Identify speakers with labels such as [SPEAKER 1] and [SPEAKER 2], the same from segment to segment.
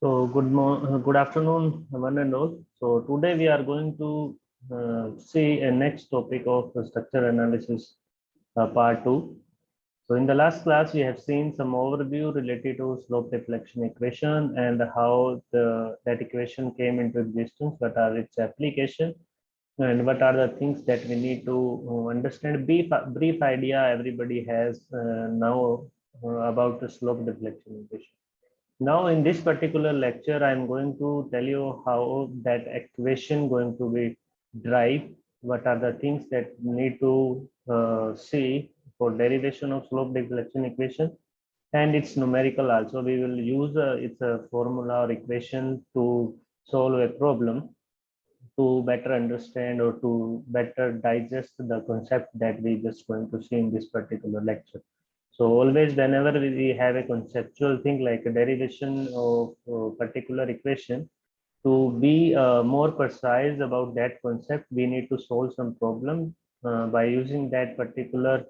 [SPEAKER 1] Good afternoon, one and all. So today we are going to see a next topic of structure analysis, part two. So in the last class, we have seen some overview related to slope deflection equation and how that equation came into existence, what are its application, and what are the things that we need to understand. Brief idea everybody has now about the slope deflection equation. Now in this particular lecture, I'm going to tell you how that equation going to be derived, what are the things that need to see for derivation of slope deflection equation, and its numerical also. We will use its a formula or equation to solve a problem to better understand or to better digest the concept that we just going to see in this particular lecture. So always whenever we have a conceptual thing like a derivation of a particular equation, to be more precise about that concept, we need to solve some problem by using that particular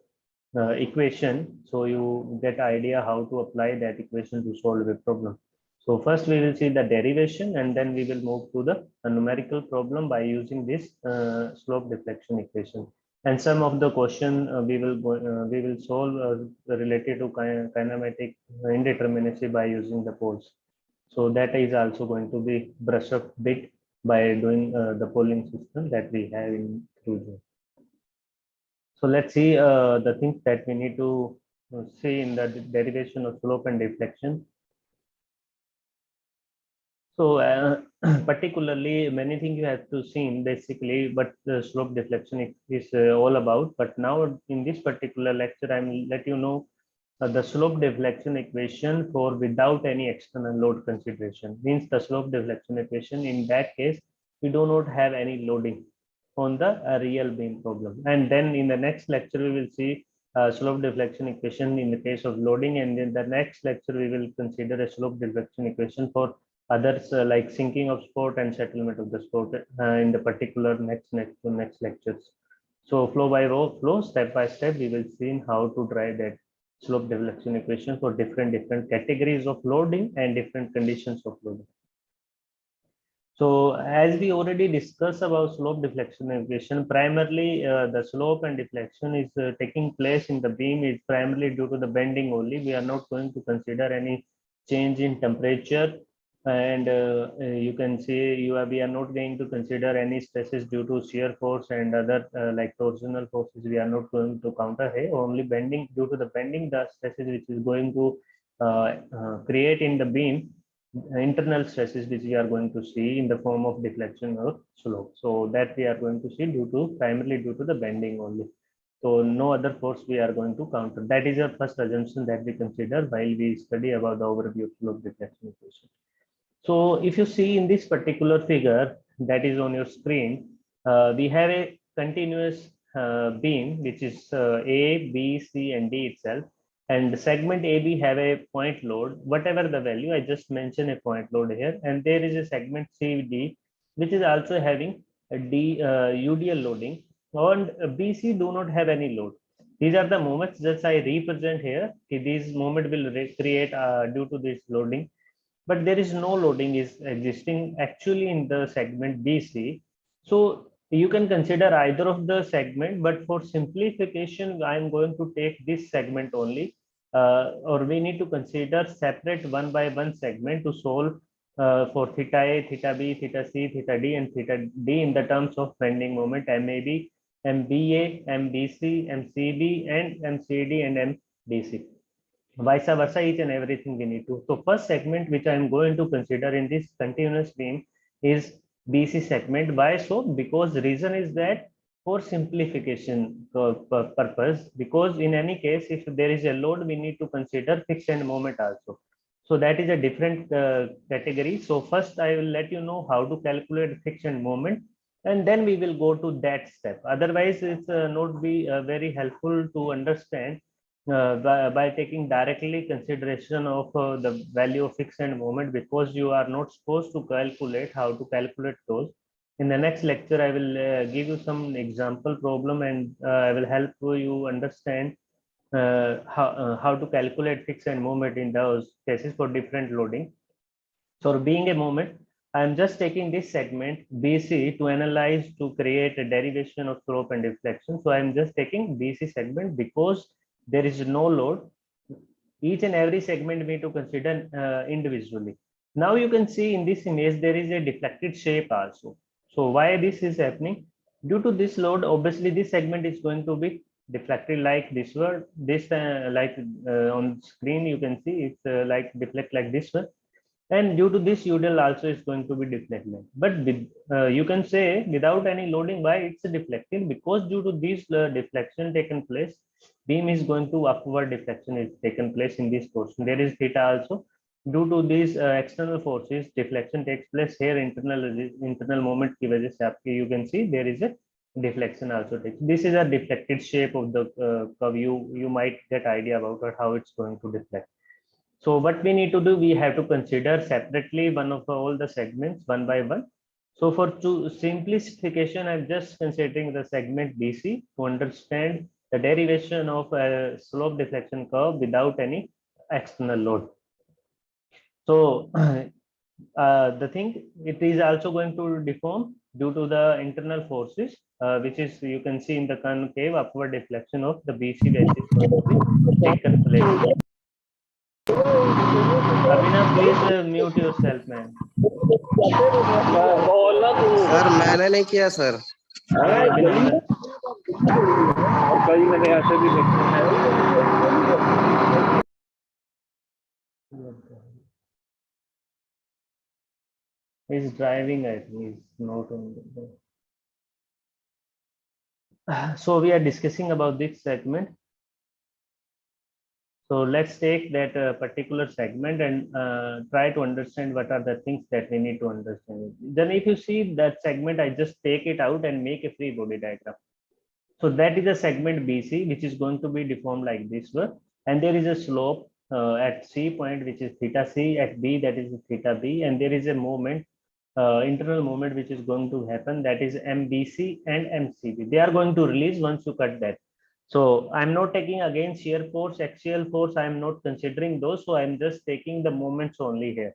[SPEAKER 1] equation. So you get idea how to apply that equation to solve a problem. So first we will see the derivation and then we will move to the numerical problem by using this slope deflection equation. And some of the question we will solve related to kinematic indeterminacy by using the poles. So that is also going to be brush up bit by doing the polling system that we have in Cruise. So let's see the things that we need to see in the derivation of slope and deflection. So particularly many things you have to see basically what the slope deflection is all about. But now in this particular lecture, I'm let you know the slope deflection equation for without any external load consideration. Means the slope deflection equation in that case, we do not have any loading on the real beam problem. And then in the next lecture, we will see slope deflection equation in the case of loading. And in the next lecture, we will consider a slope deflection equation for others like sinking of sport and settlement of the sport in the particular next lectures. So flow by flow, step by step, we will see how to drive that slope deflection equation for different categories of loading and different conditions of loading. So as we already discussed about slope deflection equation, primarily the slope and deflection is taking place in the beam is primarily due to the bending only. We are not going to consider any change in temperature, and you can see we are not going to consider any stresses due to shear force and other like torsional forces. We are not going to counter here. Only bending, due to the bending, the stresses which is going to create in the beam, internal stresses which we are going to see in the form of deflection or slope. So that we are going to see primarily due to the bending only. So no other force we are going to counter. That is our first assumption that we consider while we study about the overview of slope deflection equation. So if you see in this particular figure that is on your screen, we have a continuous beam which is A, B, C, and D itself. And the segment AB have a point load, whatever the value, I just mentioned a point load here. And there is a segment CD, which is also having a UDL loading. And BC do not have any load. These are the moments that I represent here. These moments will create due to this loading, but there is no loading is existing actually in the segment BC. So you can consider either of the segment, but for simplification, I'm going to take this segment only, or we need to consider separate one by one segment to solve for theta A, theta B, theta C, theta D, and theta D in the terms of bending moment MAB, MBA, MBC, MCB, and MCD, and MDC. Vice versa, each and everything we need to. So first segment which I am going to consider in this continuous beam is BC segment. Why so? Because the reason is that for simplification purpose, because in any case, if there is a load, we need to consider fixed end moment also. So that is a different category. So first I will let you know how to calculate fixed end moment, and then we will go to that step. Otherwise, it's not be very helpful to understand by taking directly consideration of the value of fixed end moment, because you are not supposed to calculate how to calculate those. In the next lecture, I will give you some example problem, and I will help you understand how to calculate fixed end moment in those cases for different loading. So being a moment, I'm just taking this segment BC to analyze to create a derivation of slope and deflection. So I'm just taking BC segment because there is no load. Each and every segment we need to consider individually. Now you can see in this image there is a deflected shape also. So why this is happening? Due to this load, obviously this segment is going to be deflected like this one. This on screen you can see it's like deflect like this one, and due to this udl also is going to be deflected, but with, you can say without any loading why it's deflecting, because due to this deflection taken place, beam is going to upward deflection is taken place in this portion. There is theta also. Due to these external forces, deflection takes place here. Internal moment की वजह से आपके you can see there is a deflection also takes. This is a deflected shape of the curve. You might get idea about how it's going to deflect. So what we need to do, we have to consider separately one of all the segments one by one. So for simplification, I'm just considering the segment BC to understand the derivation of a slope deflection curve without any external load. So the thing, it is also going to deform due to the internal forces, which is you can see in the concave upward deflection of the BC that is going to be taken place. Abhinav, please mute yourself, man.
[SPEAKER 2] Sir मैंने नहीं किया sir.
[SPEAKER 1] अभिनंदन,
[SPEAKER 3] कई मैंने ऐसे भी देखे हैं।
[SPEAKER 1] he's driving. I think he's not on the... So we are discussing about this segment. So let's take that particular segment and try to understand what are the things that we need to understand. Then if you see that segment, I just take it out and make a free body diagram. So that is a segment BC, which is going to be deformed like this one. And there is a slope at C point, which is theta C, at B, that is theta B. And there is a moment, internal moment, which is going to happen, that is MBC and MCB. They are going to release once you cut that. So I'm not taking again shear force, axial force. I'm not considering those. So I'm just taking the moments only here.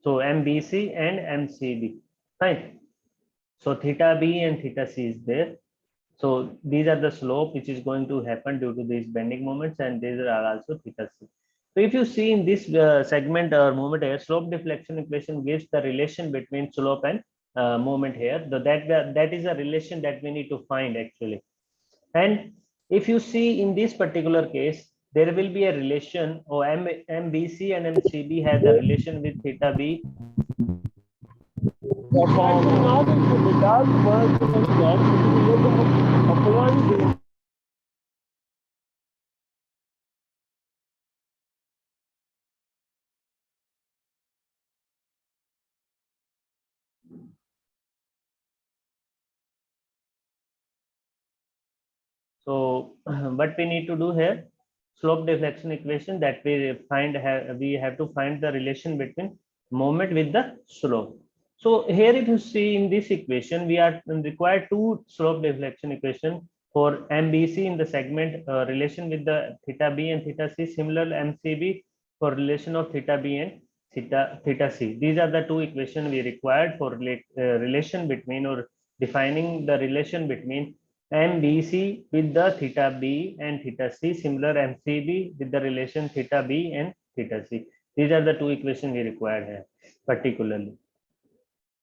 [SPEAKER 1] So MBC and MCB, right? So theta B and theta C is there. So these are the slope which is going to happen due to these bending moments, and these are also theta C. So if you see in this segment or moment here, slope deflection equation gives the relation between slope and moment here. That is a relation that we need to find actually. And if you see in this particular case, there will be a relation, or MBC and MCB have the relation with theta B. So what we need to do here, slope deflection equation that we find, we have to find the relation between moment with the slope. So here if you see in this equation, we are required two slope deflection equation for MBC in the segment relation with the theta B and theta C, similar MCB for relation of theta B and theta C. These are the two equations we required for relation between, or defining the relation between MBC with the theta B and theta C, similar MCB with the relation theta B and theta C. These are the two equations we required here particularly.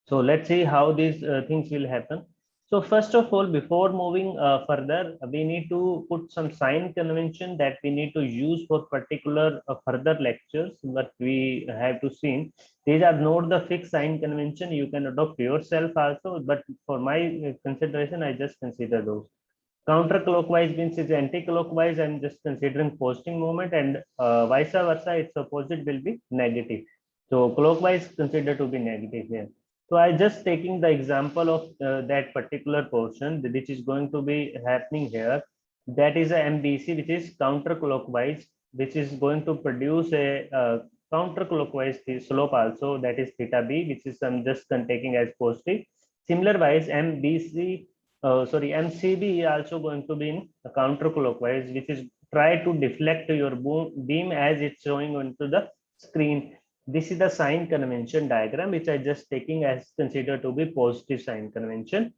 [SPEAKER 1] So let's see how these things will happen. So first of all, before moving further, we need to put some sign convention that we need to use for particular further lectures that we have to see. These are not the fixed sign convention. You can adopt yourself also, but for my consideration, I just consider those. Counterclockwise means it's anti-clockwise. I'm just considering positive moment, and vice versa, its opposite will be negative. So clockwise considered to be negative here. So I just taking the example of that particular portion, which is going to be happening here. That is a MBC, which is counterclockwise, which is going to produce a counterclockwise slope also, that is theta B, which is I'm just taking as positive. Similar wise, MCB also going to be in counterclockwise, which is try to deflect your beam as it's showing onto the screen. This is the sign convention diagram, which I just taking as considered to be positive sign convention.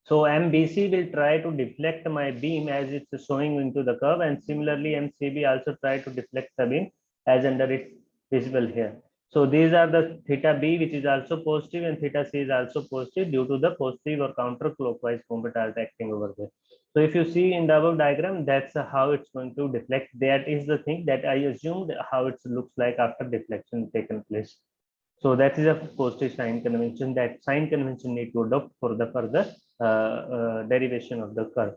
[SPEAKER 1] So MBC will try to deflect my beam as it's showing into the curve, and similarly MCB also try to deflect the beam as under it visible here. So these are the theta B, which is also positive, and theta C is also positive due to the positive or counterclockwise moment acting over there. So if you see in the above diagram, that's how it's going to deflect. That is the thing that I assumed how it looks like after deflection taken place. So that is a positive sign convention that sign convention need to adopt for the further derivation of the curve.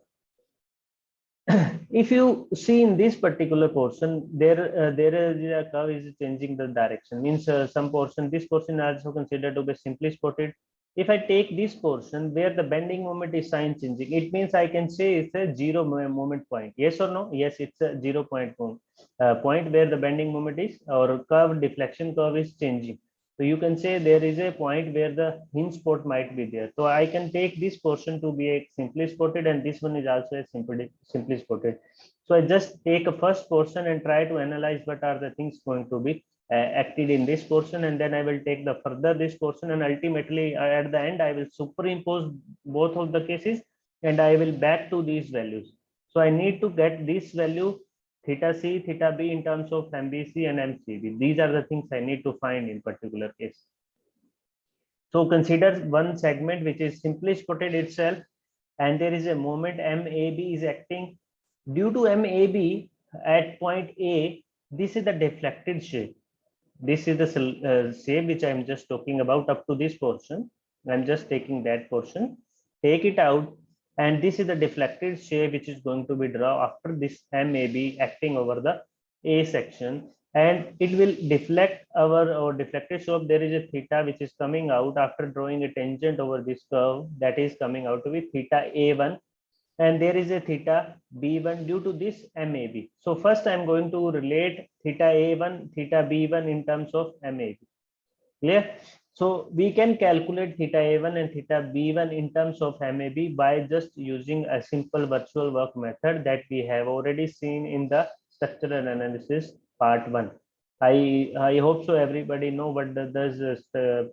[SPEAKER 1] If you see in this particular portion, there is a curve is changing the direction. Means some portion, this portion is also considered to be simply spotted. If I take this portion where the bending moment is sign changing, it means I can say it's a zero moment point. Yes or no? Yes, it's a 0 point point where the bending moment is, or curve deflection curve is changing. So you can say there is a point where the hinge spot might be there. So I can take this portion to be a simply spotted, and this one is also a simply spotted. So I just take a first portion and try to analyze what are the things going to be acted in this portion, and then I will take the further this portion, and ultimately at the end I will superimpose both of the cases, and I will back to these values. So I need to get this value theta C, theta B in terms of MBC and MCB. These are the things I need to find in particular case. So consider one segment which is simply spotted itself, and there is a moment MAB is acting. Due to MAB at point A, this is the deflected shape. This is the shape which I am just talking about up to this portion. I'm just taking that portion, take it out, and this is the deflected shape which is going to be drawn after this MAB acting over the A section, and it will deflect our deflected slope. There is a theta which is coming out after drawing a tangent over this curve, that is coming out to be theta A1, and there is a theta B1 due to this MAB. So first I am going to relate theta A1, theta B1 in terms of MAB. Clear? So we can calculate theta A1 and theta B1 in terms of MAB by just using a simple virtual work method that we have already seen in the structural analysis part 1. I hope so everybody know what the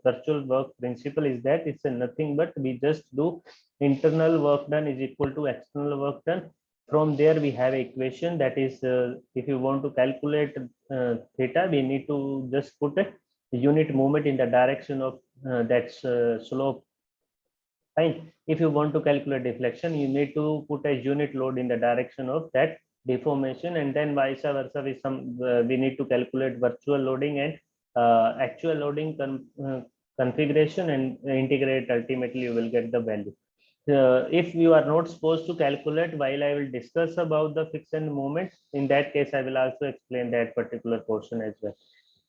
[SPEAKER 1] virtual work principle is. That it's nothing but we just do internal work done is equal to external work done. From there we have equation that is if you want to calculate theta, we need to just put a unit movement in the direction of that slope. Fine. If you want to calculate deflection, you need to put a unit load in the direction of that deformation, and then vice versa with some we need to calculate virtual loading and actual loading configuration and integrate. Ultimately you will get the value. If you are not supposed to calculate, while I will discuss about the friction moment, in that case I will also explain that particular portion as well.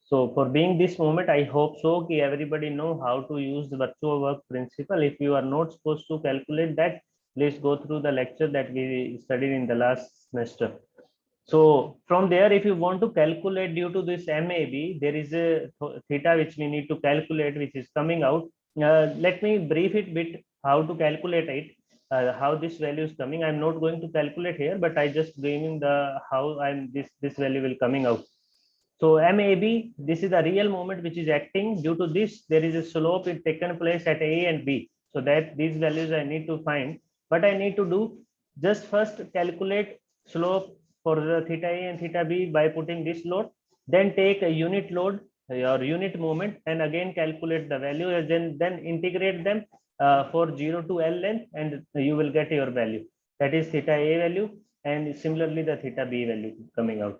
[SPEAKER 1] So for being this moment, I hope so that everybody know how to use the virtual work principle. If you are not supposed to calculate that, please go through the lecture that we studied in the last semester. So from there, if you want to calculate due to this MAB, there is a theta which we need to calculate, which is coming out. Let me brief it bit how to calculate it, how this value is coming. I'm not going to calculate here, but I just giving the how I'm this value will coming out. So MAB, this is the real moment which is acting. Due to this, there is a slope it taken place at A and B. So that these values I need to find. What I need to do, just first calculate slope for the theta A and theta B by putting this load. Then take a unit load or unit moment and again calculate the value, and then integrate them for 0 to L length, and you will get your value. That is theta A value, and similarly the theta B value coming out.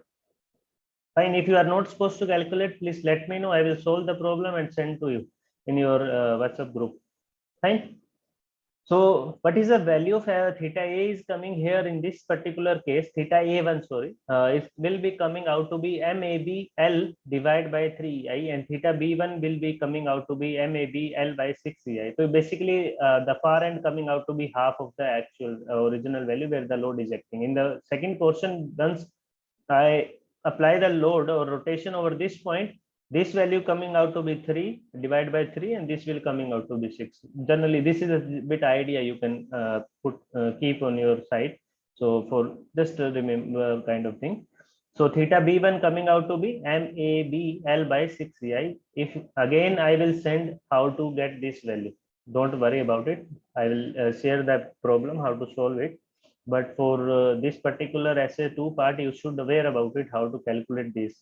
[SPEAKER 1] Fine. If you are not supposed to calculate, please let me know. I will solve the problem and send to you in your WhatsApp group. Fine. So what is the value of theta A is coming here in this particular case, theta A1, sorry, it will be coming out to be MABL divided by 3EI, and theta B1 will be coming out to be MABL by 6EI. So basically the far end coming out to be half of the actual original value where the load is acting. In the second portion, once I apply the load or rotation over this point, this value coming out to be 3 divided by 3, and this will coming out to be 6. Generally this is a bit idea you can keep on your side, so for just remember kind of thing. So theta B1 coming out to be MABL by 6EI. If again I will send how to get this value. Don't worry about it. I will share that problem how to solve it. But for this particular SA2 part, you should aware about it how to calculate this.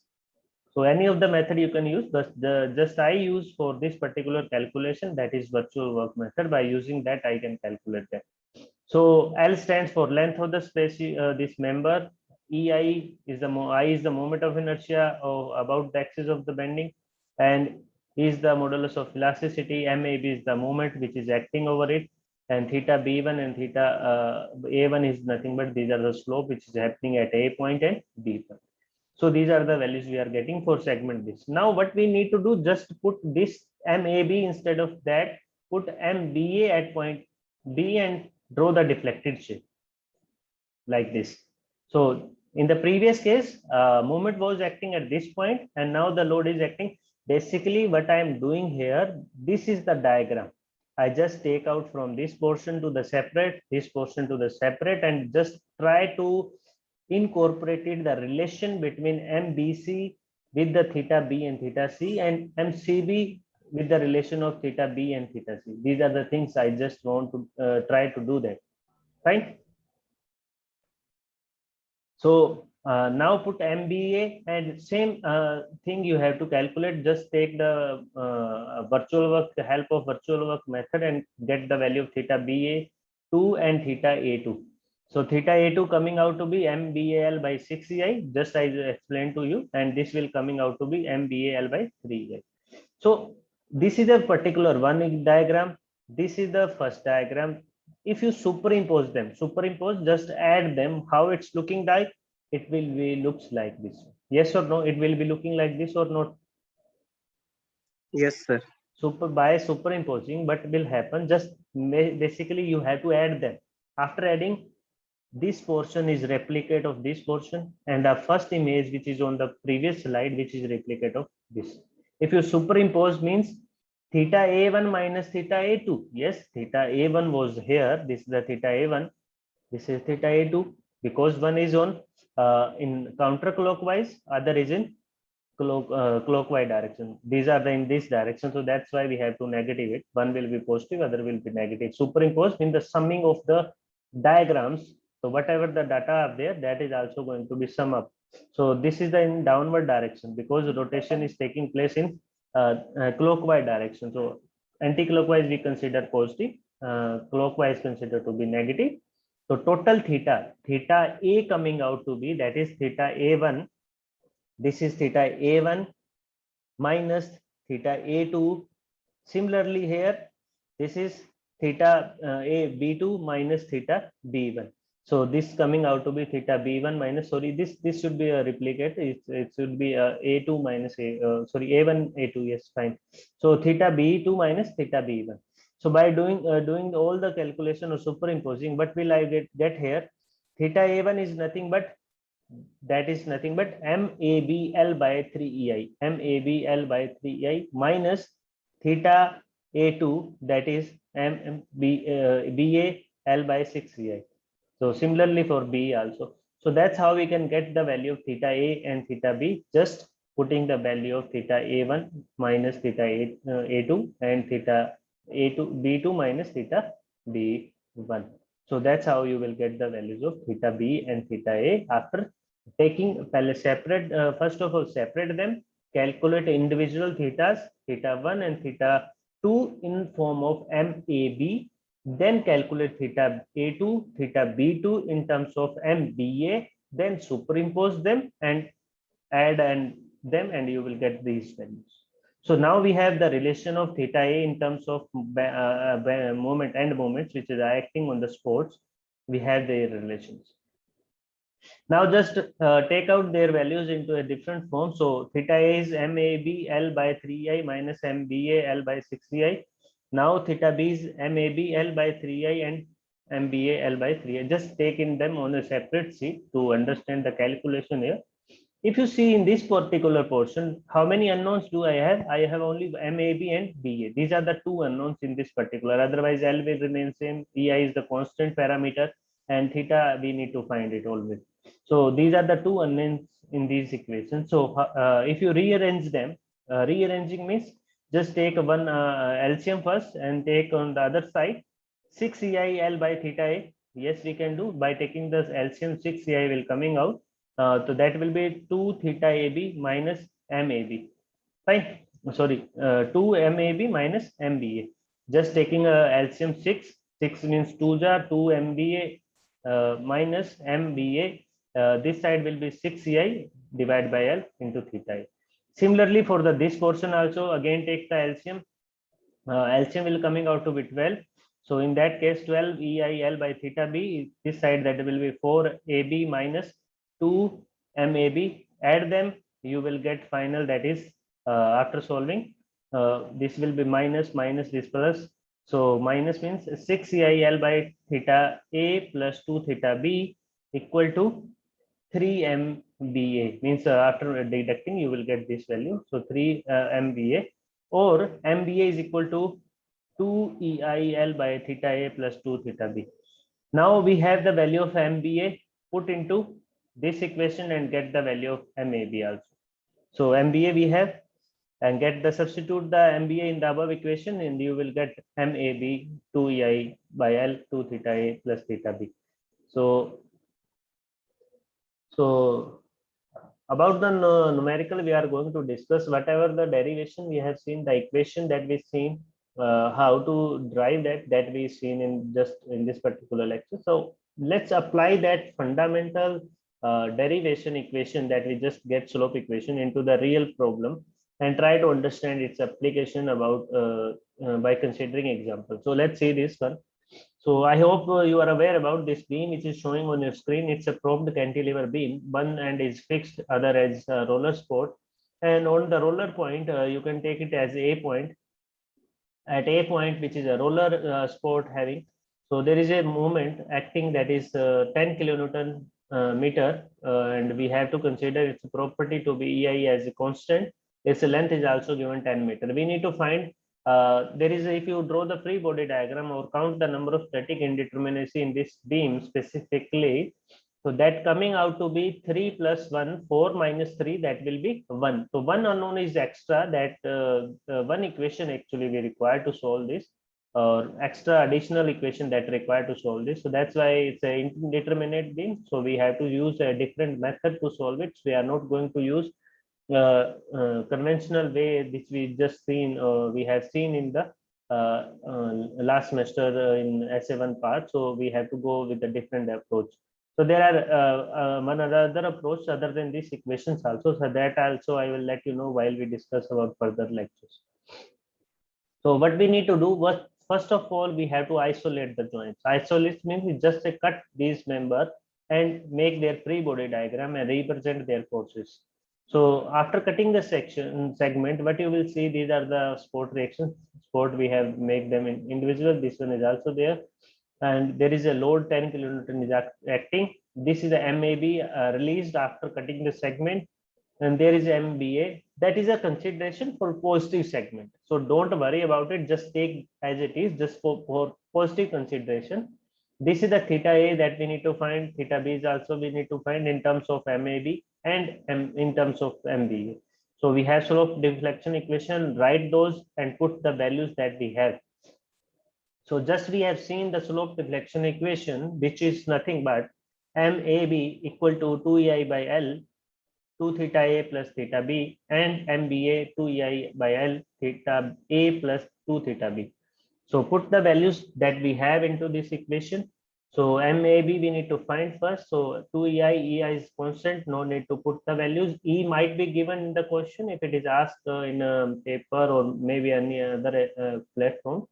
[SPEAKER 1] So any of the method you can use, but just I use for this particular calculation, that is virtual work method. By using that, I can calculate that. So L stands for length of the space, this member. EI is the I is the moment of inertia about the axis of the bending, and is the modulus of elasticity. MAB is the moment which is acting over it, and theta B1 and theta A1 is nothing but these are the slope which is happening at A point and B point. So these are the values we are getting for segment this. Now what we need to do, just put this MAB instead of that, put MBA at point B and draw the deflected shape like this. So in the previous case, moment was acting at this point and now the load is acting. Basically what I am doing here, this is the diagram. I just take out from this portion to the separate, this portion to the separate, and just try to incorporated the relation between MBC with the theta B and theta C, and MCB with the relation of theta B and theta C. These are the things I just want to try to do that. Fine. So now put MBA and same thing you have to calculate. Just take the virtual work, the help of virtual work method, and get the value of theta BA2 and theta A2. So theta A2 coming out to be MBAL by 6EI, just I explained to you, and this will coming out to be MBAL by 3EI. So this is a particular one diagram. This is the first diagram. If you superimpose them, just add them, how it's looking like, it will be looks like this. Yes or no? It will be looking like this or not?
[SPEAKER 2] Yes, sir.
[SPEAKER 1] By superimposing, what will happen? Just basically you have to add them. After adding, this portion is replicate of this portion, and the first image which is on the previous slide, which is replicate of this. If you superimpose, means theta A1 minus theta A2. Yes, theta A1 was here. This is the theta A1. This is theta A2, because one is on in counterclockwise, other is in clockwise direction. These are in this direction, so that's why we have to negative it. One will be positive, other will be negative. Superimpose in the summing of the diagrams. So whatever the data are there, that is also going to be sum up. So this is the in downward direction, because rotation is taking place in clockwise direction. So anti-clockwise we consider positive, clockwise consider to be negative. So total theta A coming out to be, that is theta A1. This is theta A1 minus theta A2. Similarly here, this is theta B2 minus theta B1. So this coming out to be theta B1 minus, sorry, this should be a replicate. It should be A2 minus A1 A2. Yes, fine. So theta B2 minus theta B1. So by doing all the calculation or superimposing, what will I get here? Theta A1 is nothing but, that is nothing but MABL by 3EI, MABL by 3EI minus theta A2, that is BAL by 6EI. So similarly for B also. So that's how we can get the value of theta A and theta B, just putting the value of theta A1 minus theta A2 and theta A2 B2 minus theta B1. So that's how you will get the values of theta B and theta A after taking separate. First of all, separate them, calculate individual thetas, theta 1 and theta 2 in form of MAB, then calculate theta A2, theta B2 in terms of MBA, then superimpose them and add them, and you will get these values. So now we have the relation of theta A in terms of moment and moments, which is acting on the sports. We have their relations. Now just take out their values into a different form. So theta A is MABL by 3I minus MBAL by 6EI. Now theta B is MABL by 3I and MBAL by 3I. Just take in them on a separate sheet to understand the calculation here. If you see in this particular portion, how many unknowns do I have? I have only MAB and BA. These are the two unknowns in this particular. Otherwise, L will remain same. EI is the constant parameter, and theta we need to find it always. So these are the two unknowns in these equations. So if you rearrange them, rearranging means just take one LCM first and take on the other side 6 EIL by theta A. Yes, we can do by taking this LCM. 6 EI will coming out. So that will be 2 theta AB minus MAB. Fine. Sorry, 2 MAB minus MBA. Just taking a LCM 6. 6 means 2 jar 2 MBA minus MBA. This side will be 6 EI divided by L into theta A. Similarly, for the this portion also, again take the LCM. LCM will coming out to be 12. So in that case, 12 EIL by theta B. This side that will be 4 AB minus 2 MAB. Add them, you will get final, that is after solving. This will be minus this plus. So minus means 6 EIL by theta A plus 2 theta B equal to 3 MBA. Means after deducting, you will get this value. So 3 MBA, or MBA is equal to 2 EIL by theta A plus 2 theta B. Now we have the value of MBA, put into this equation and get the value of MAB also. So MBA we have, and get the substitute the MBA in the above equation, and you will get MAB 2 EI by L 2 theta A plus theta B. So about the numerical, we are going to discuss whatever the derivation we have seen, the equation that we seen, how to drive that we seen in just in this particular lecture. So let's apply that fundamental derivation equation that we just get slope equation into the real problem and try to understand its application about by considering examples. So let's see this one. So I hope you are aware about this beam which is showing on your screen. It's a probed cantilever beam. One end is fixed, other as roller support. And on the roller point, you can take it as A point. At A point, which is a roller support having. So there is a moment acting that is 10 kilonewton meter, and we have to consider its property to be EI as a constant. Its length is also given 10 meter. We need to find there is, if you draw the free body diagram or count the number of static indeterminacy in this beam specifically, so that coming out to be 3 plus 1, 4 minus 3, that will be 1. So one unknown is extra, that one equation actually we require to solve this, or extra additional equation that required to solve this. So that's why it's a indeterminate beam. So we have to use a different method to solve it. So we are not going to use conventional way which we just seen, we have seen in the last semester in SA1 part. So we have to go with a different approach. So there are one other approach other than these equations also. So that also I will let you know while we discuss about further lectures. So what we need to do was, first of all, we have to isolate the joints. Isolate means we just cut these members and make their free body diagram and represent their forces. So after cutting the segment, what you will see, these are the support reactions. Support we have make them in individual. This one is also there, and there is a load 10 kilonewton is acting. This is a MAB released after cutting the segment, and there is MBA. That is a consideration for positive segment. So don't worry about it. Just take as it is, just for positive consideration. This is the theta A that we need to find. Theta B is also we need to find in terms of MAB and in terms of MBA. So we have slope deflection equation, write those and put the values that we have. So just we have seen the slope deflection equation, which is nothing but MAB equal to 2EI by L, 2 theta A plus theta B, and MBA 2EI by L theta A plus 2 theta B. So put the values that we have into this equation. So MAB we need to find first. So 2EI, EI is constant, no need to put the values. E might be given in the question if it is asked in a paper or maybe any other platform.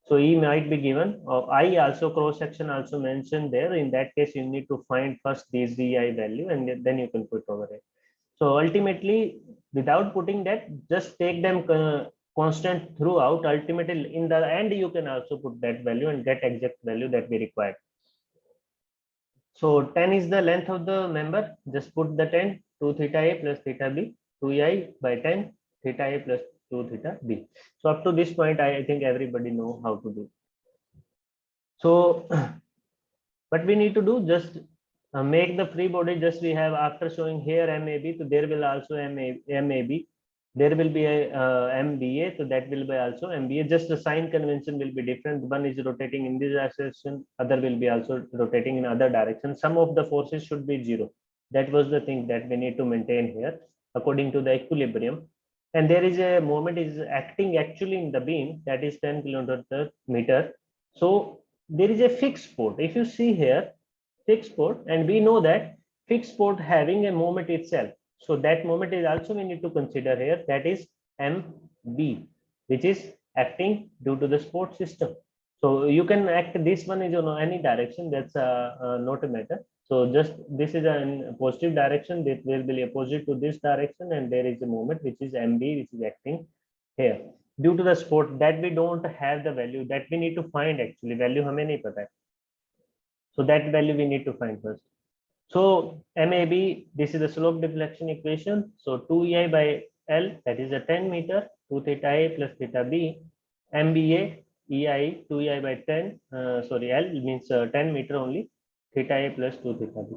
[SPEAKER 1] So E might be given. I also cross section also mentioned there. In that case, you need to find first these EI value and then you can put over it. So ultimately, without putting that, just take them constant throughout. Ultimately, in the end, you can also put that value and get exact value that we require. So 10 is the length of the member. Just put the 10, 2 theta A plus theta B, 2I by 10, theta A plus 2 theta B. So up to this point, I think everybody know how to do. So what we need to do, just make the free body, just we have after showing here MAB, so there will also MAB, there will be a MBA, so that will be also MBA, just the sign convention will be different. One is rotating in this direction, other will be also rotating in other direction. Some of the forces should be zero. That was the thing that we need to maintain here according to the equilibrium. And there is a moment is acting actually in the beam, that is 10 kilonewton per meter. So there is a fixed port. If you see here, fixed port, and we know that fixed port having a moment itself, so that moment is also we need to consider here, that is MB, which is acting due to the support system. So you can act, this one is on any direction, that's not a matter. So just this is a positive direction, that will be opposite to this direction, and there is a moment which is MB, which is acting here due to the support, that we don't have the value, that we need to find. Actually value हमें नहीं पता है, so that value we need to find first. So MAB, this is the slope deflection equation. So 2EI by L, that is a 10 meter, 2 theta A plus theta B. MBA, EI, 2EI by 10, sorry, L means 10 meter only, theta A plus 2 theta B.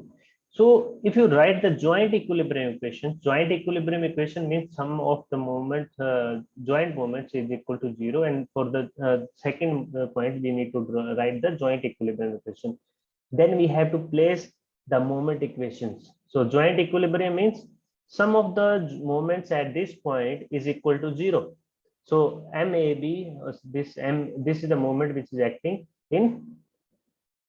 [SPEAKER 1] So if you write the joint equilibrium equation means sum of the moment, joint moments is equal to 0. And for the second point, we need to write the joint equilibrium equation. Then we have to place the moment equations. So joint equilibrium means sum of the moments at this point is equal to 0. So MAB, this is the moment which is acting in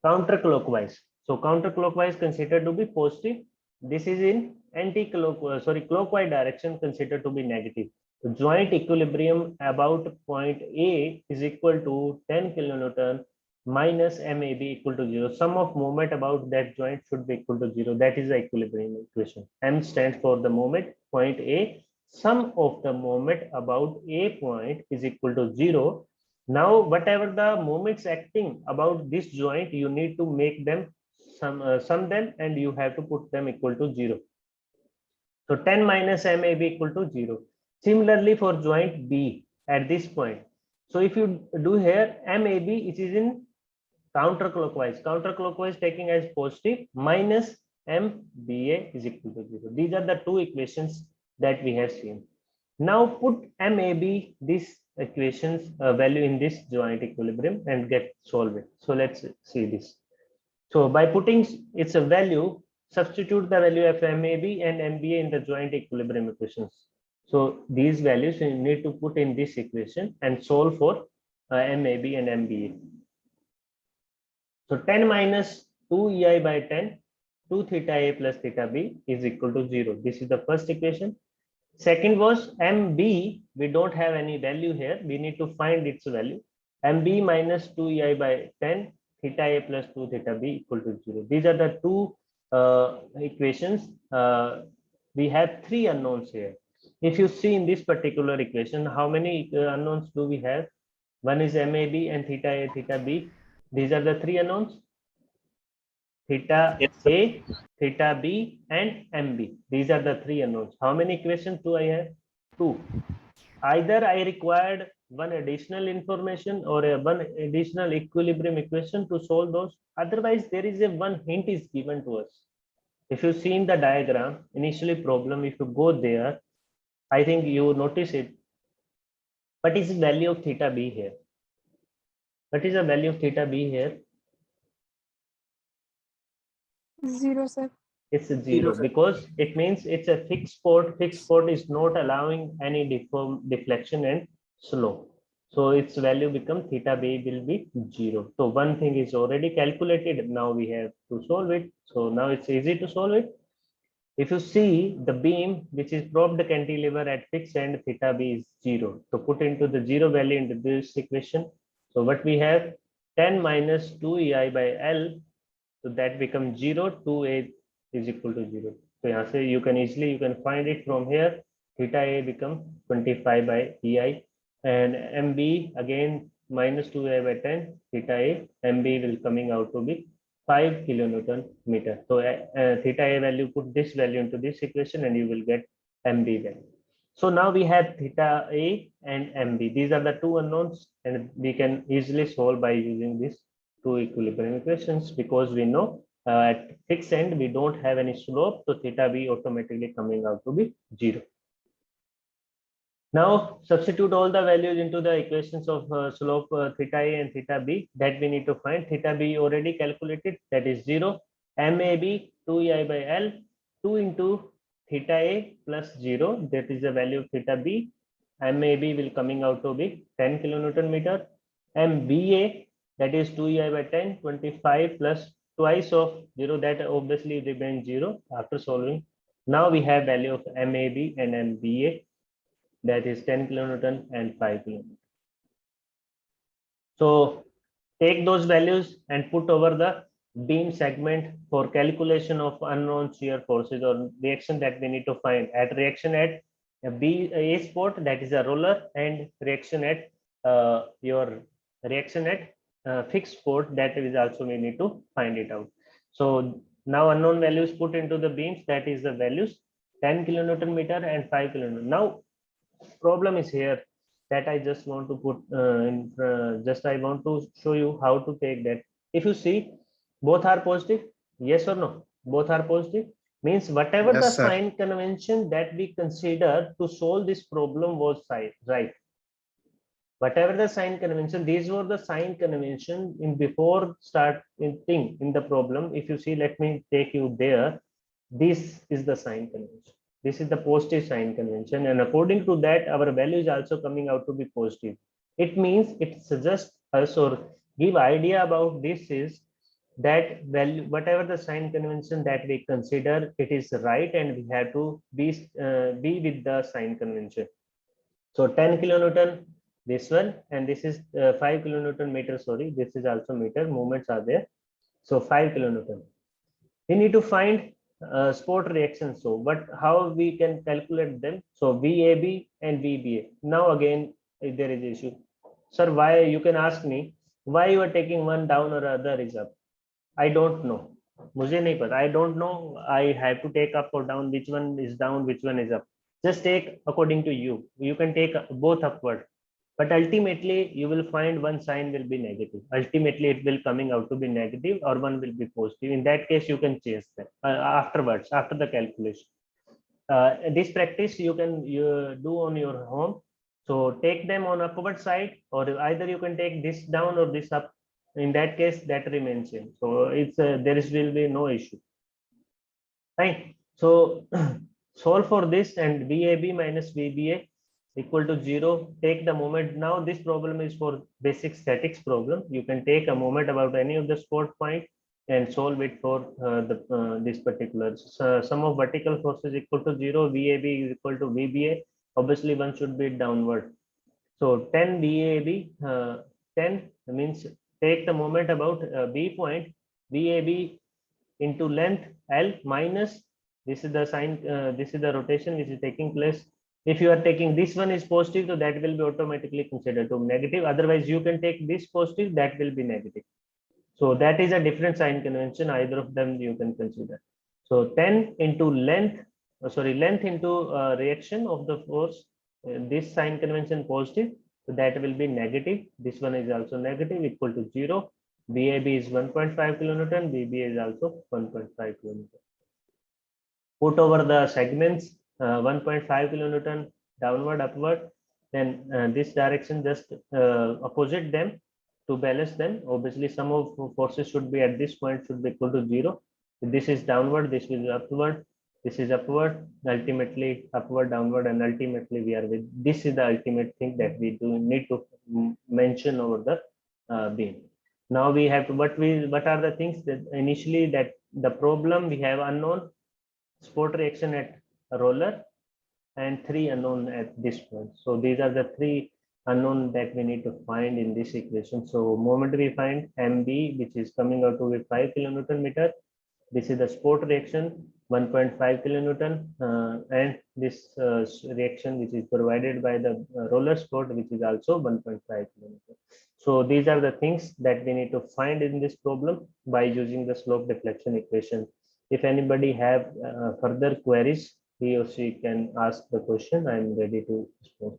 [SPEAKER 1] counterclockwise. So counterclockwise considered to be positive. This is in clockwise direction considered to be negative. So joint equilibrium about point A is equal to 10 kilonewton minus MAB equal to 0. Sum of moment about that joint should be equal to 0. That is the equilibrium equation. M stands for the moment, point A. Sum of the moment about A point is equal to 0. Now, whatever the moments acting about this joint, you need to make them sum them, and you have to put them equal to 0. So 10 minus MAB equal to 0. Similarly for joint B at this point. So if you do here MAB, it is in counterclockwise taking as positive, minus MBA is equal to 0. These are the two equations that we have seen. Now put MAB, this equations value in this joint equilibrium and get solve it. So let's see this. So by putting its a value, substitute the value of MAB and MBA in the joint equilibrium equations. So these values you need to put in this equation and solve for MAB and MBA. So 10 minus 2EI by 10, 2 theta A plus theta B is equal to 0. This is the first equation. Second was MB, we don't have any value here. We need to find its value. MB minus 2EI by 10, theta A plus 2 theta B equal to 0. These are the two equations. We have three unknowns here. If you see in this particular equation, how many unknowns do we have? One is MAB and theta A, theta B. These are the three unknowns. Theta A, theta B, and MB. These are the three unknowns. How many equations do I have? Two. Either I required one additional information or one additional equilibrium equation to solve those. Otherwise, there is a one hint is given to us. If you see in the diagram, initially problem, if you go there, I think you notice it. What is the value of theta B here? What is the value of theta B here?
[SPEAKER 4] 0, sir.
[SPEAKER 1] It's a 0 because it means it's a fixed port. Fixed port is not allowing any deflection and slope. So its value become theta B will be 0. So one thing is already calculated. Now we have to solve it. So now it's easy to solve it. If you see the beam which is propped cantilever at fixed end, theta B is 0. So put into the 0 value into this equation. So what we have, 10 minus 2EI by L. So that becomes 0, 2A is equal to 0. So यहाँ से you can easily find it from here. Theta A become 25 by EI, and MB again minus 2A by 10. Theta A, MB will coming out to be 5 kilonewton meter. So theta A value, put this value into this equation and you will get MB value. So now we have theta A and MB. These are the two unknowns, and we can easily solve by using these two equilibrium equations because we know at fixed end, we don't have any slope, so theta b automatically coming out to be 0. Now substitute all the values into the equations of slope theta a and theta b that we need to find. Theta b already calculated, that is 0. MAB 2EI by L, 2 into theta a plus 0, that is the value of theta b. MAB will coming out to be 10 kilonewton meter. MBA, that is 2EI by 10, 25 plus twice of 0, that obviously remains 0 after solving. Now we have value of MAB and MBA, that is 10 kilonewton and 5 kilonewton. So take those values and put over the beam segment for calculation of unknown shear forces or reaction that we need to find at reaction at A spot, that is a roller, and reaction at your reaction at fixed spot, that is also we need to find it out. So now unknown values put into the beams, that is the values 10 kilonewton meter and 5 kilonewton. Now problem is here that I just want to put I want to show you how to take that. If you see, both are positive, yes or no? Both are positive, means whatever the
[SPEAKER 2] Yes, sir.
[SPEAKER 1] sign convention that we consider to solve this problem was right. Whatever the sign convention, these were the sign convention in before starting in the problem. If you see, let me take you there. This is the sign convention. This is the positive sign convention, and according to that, our value is also coming out to be positive. It means it suggests us or give idea about this is that value, whatever the sign convention that we consider, it is right, and we have to be with the sign convention. So 10 kilonewton, this one, and this is 5 kilonewton meter. Sorry, this is also meter. Movements are there. So 5 kilonewton. We need to find spot reaction. So, but how we can calculate them? So VAB and VBA. Now again, if there is issue, sir, why, you can ask me why you are taking one down or other is up. I don't know. मुझे नहीं पता. I don't know. I have to take up or down. Which one is down? Which one is up? Just take according to you. You can take both upward, but ultimately you will find one sign will be negative. Ultimately it will coming out to be negative, or one will be positive. In that case, you can change that afterwards, after the calculation. This practice you can do on your home. So take them on upward side, or either you can take this down or this up. In that case, that remains same. So it's there is will be no issue. Right. So solve for this, and VAB minus VBA equal to 0. Take the moment. Now this problem is for basic statics problem. You can take a moment about any of the spot point and solve it for this particular sum of vertical forces equal to 0. VAB is equal to VBA. Obviously one should be downward. So 10 VAB, 10 means take the moment about B point, VAB into length L minus, this is the sign, this is the rotation which is taking place. If you are taking this one is positive, so that will be automatically considered to negative. Otherwise, you can take this positive, that will be negative. So that is a different sign convention. Either of them you can consider. So 10 into length, length into reaction of the force. This sign convention positive, so that will be negative. This one is also negative, equal to 0. VAB is 1.5 kilonewton. VBA is also 1.5 kilonewton. Put over the segments 1.5 kilonewton downward, upward. Then this direction, just opposite them to balance them. Obviously, some of forces should be at this point should be equal to 0. This is downward, this is upward, this is upward, ultimately upward, downward, and ultimately we are with. This is the ultimate thing that we do need to mention over the beam. Now we have to, what are the things that initially that the problem we have unknown spot reaction at a roller and 3 unknown at this point. So these are the 3 unknown that we need to find in this equation. So moment we find MB, which is coming out to be 5 kilonewton meter. This is the spot reaction 1.5 kilonewton, and this reaction which is provided by the roller spot, which is also 1.5 kilometer. So these are the things that we need to find in this problem by using the slope deflection equation. If anybody have further queries, he or she can ask the question. I am ready to respond.